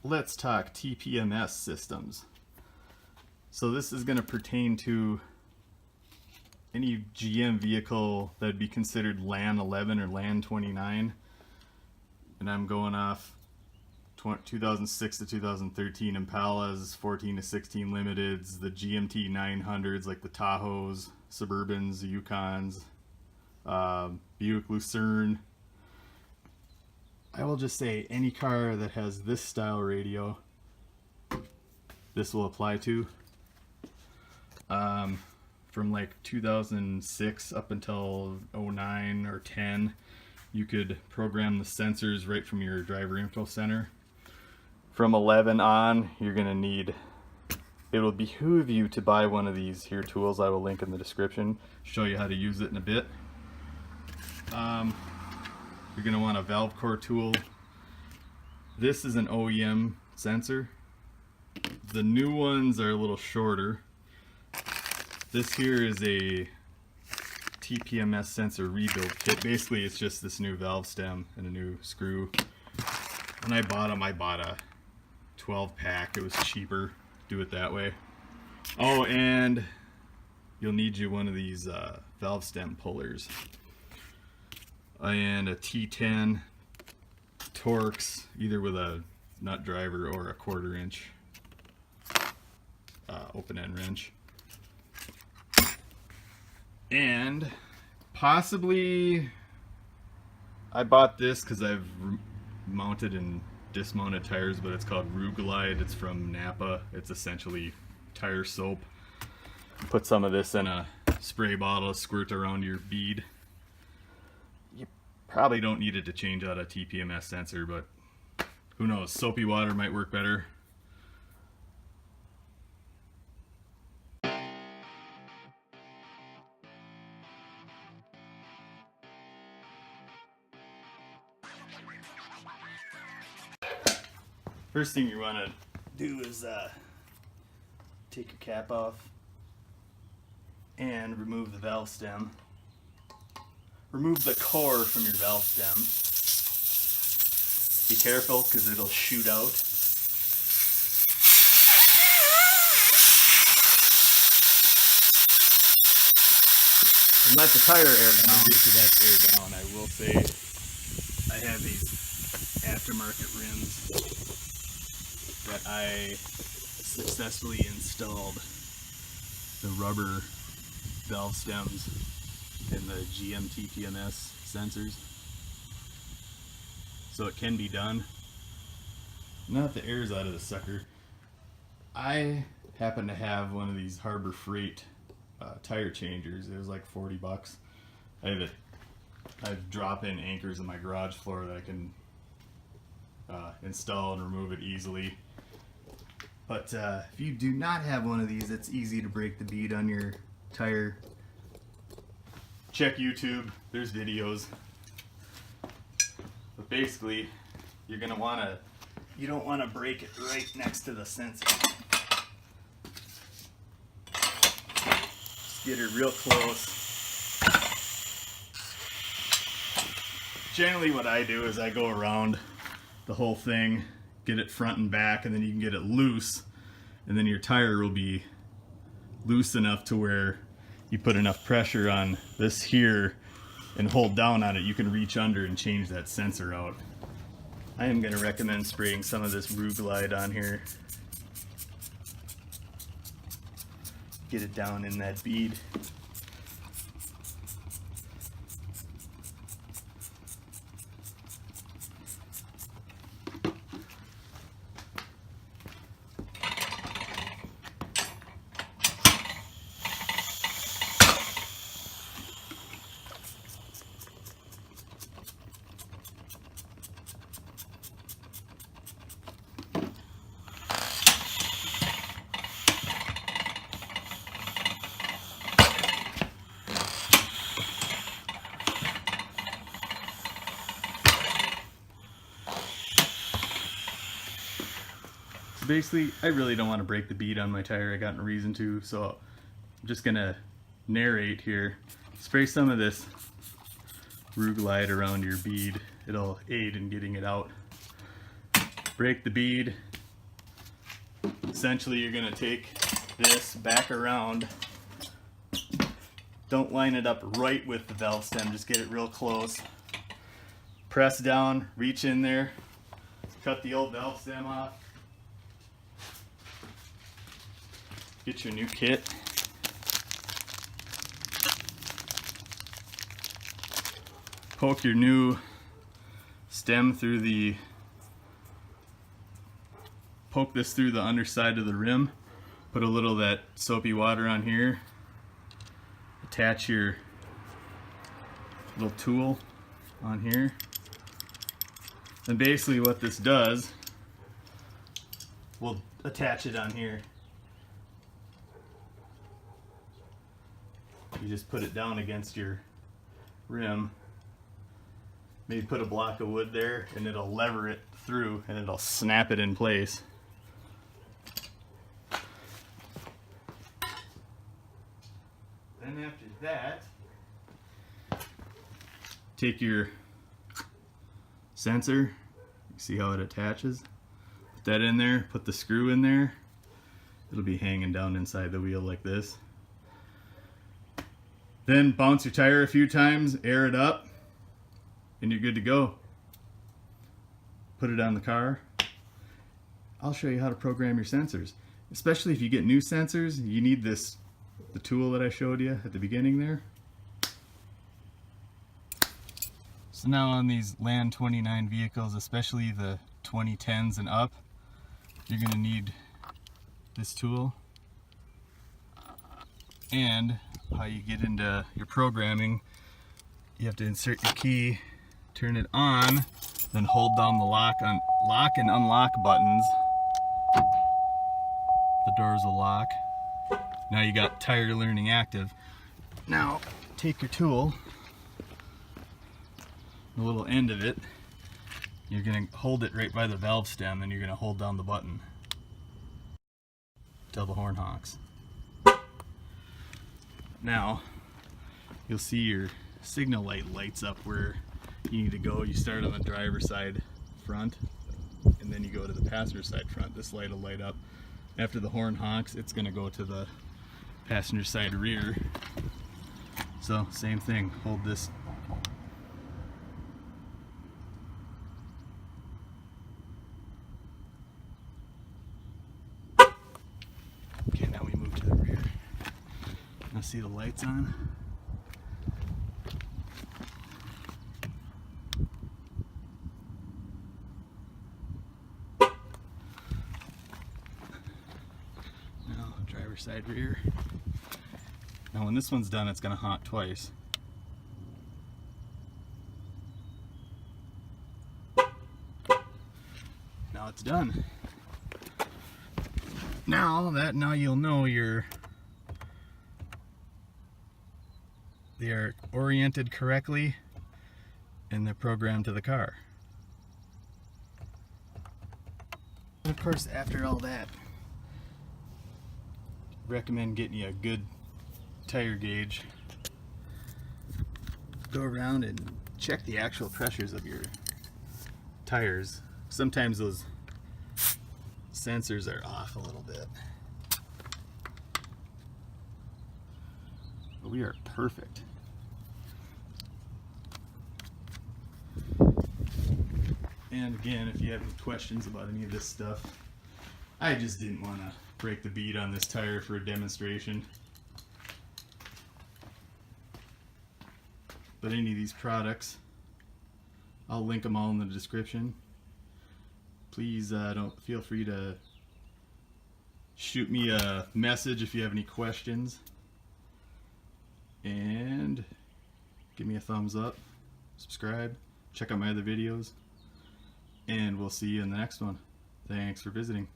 let's talk TPMS systems. So this is going to pertain to any GM vehicle that would be considered LAN11 or LAN29. And I'm going off 2006 to 2013 Impalas, 14 to 16 Limiteds, the GMT 900s like the Tahoes, Suburbans, the Yukons, Buick Lucerne. I will just say any car that has this style radio, this will apply to. From like 2006 up until 09 or 10, you could program the sensors right from your driver info center. From 11 on, you're going to need, it will behoove you to buy one of these here tools. I will link in the description, show you how to use it in a bit. You're going to want a valve core tool. This is an OEM sensor. The new ones are a little shorter. This here is a TPMS sensor rebuild kit. Basically, it's just this new valve stem and a new screw. When I bought them, I bought a 12 pack. It was cheaper. Do it that way. Oh, and you'll need one of these valve stem pullers. And a T10 Torx, either with a nut driver or a 1/4 inch open end wrench. And possibly, I bought this because I've mounted and dismounted tires, but it's called Rugalide. It's from Napa. It's essentially tire soap. Put some of this in a spray bottle, squirt around your bead. You probably don't need it to change out a TPMS sensor, but who knows? Soapy water might work better. First thing you want to do is take your cap off and remove the valve stem. Remove the core from your valve stem. Be careful because it'll shoot out. And let the tire air down. Get to that air down. I will say I have these aftermarket rims that I successfully installed the rubber valve stems in the GM TPMS sensors. So it can be done. Now that the air's out of the sucker, I happen to have one of these Harbor Freight tire changers. It was like 40 bucks. I have drop-in anchors in my garage floor that I can install and remove it easily. But if you do not have one of these, it's easy to break the bead on your tire. Check YouTube, there's videos. But basically, you're gonna wanna, you don't wanna break it right next to the sensor. Just get it real close. Generally what I do is I go around the whole thing, get it front and back, and then you can get it loose, and then your tire will be loose enough to where you put enough pressure on this here and hold down on it, you can reach under and change that sensor out. I am going to recommend spraying some of this Rugalide on here. Get it down in that bead. Basically, I really don't want to break the bead on my tire. I got no reason to, so I'm just gonna narrate here. Spray some of this Rugalide around your bead. It'll aid in getting it out. Break the bead, Essentially, you're going to take this back around. Don't line it up right with the valve stem, just get it real close. Press down, reach in there, cut the old valve stem off. Get your new kit. Poke your new stem through the, poke this through the underside of the rim. Put a little of that soapy water on here. Attach your little tool on here. And basically what this does, we'll attach it on here. You just put it down against your rim. Maybe put a block of wood there and it'll lever it through and it'll snap it in place. Then after that, take your sensor, you see how it attaches? Put that in there, put the screw in there. It'll be hanging down inside the wheel like this. Then bounce your tire a few times, air it up, and you're good to go. Put it on the car. I'll show you how to program your sensors. Especially if you get new sensors, you need this, the tool that I showed you at the beginning there. So now on these LAN29 vehicles, especially the 2010s and up, you're going to need this tool. And how you get into your programming, you have to insert your key, turn it on, then hold down the lock and unlock buttons. The doors will lock. Now you got tire learning active. Now take your tool, the little end of it, you're going to hold it right by the valve stem and you're going to hold down the button till the horn honks. Now you'll see your signal light lights up where you need to go. You start on the driver's side front and then you go to the passenger side front. This light will light up. After the horn honks, it's going to go to the passenger side rear. So same thing, hold this. Okay, now we move to the rear. Now see the lights on? Now driver's side rear. Now when this one's done, it's going to honk twice. Now it's done. Now you'll know they are oriented correctly and they're programmed to the car. And of course, after all that, recommend getting you a good tire gauge. Go around and check the actual pressures of your tires. Sometimes those sensors are off a little bit. But we are perfect. And again, if you have any questions about any of this stuff, I just didn't want to break the bead on this tire for a demonstration. But any of these products, I'll link them all in the description. Please don't feel free to shoot me a message if you have any questions. And give me a thumbs up, subscribe, check out my other videos, and we'll see you in the next one. Thanks for visiting.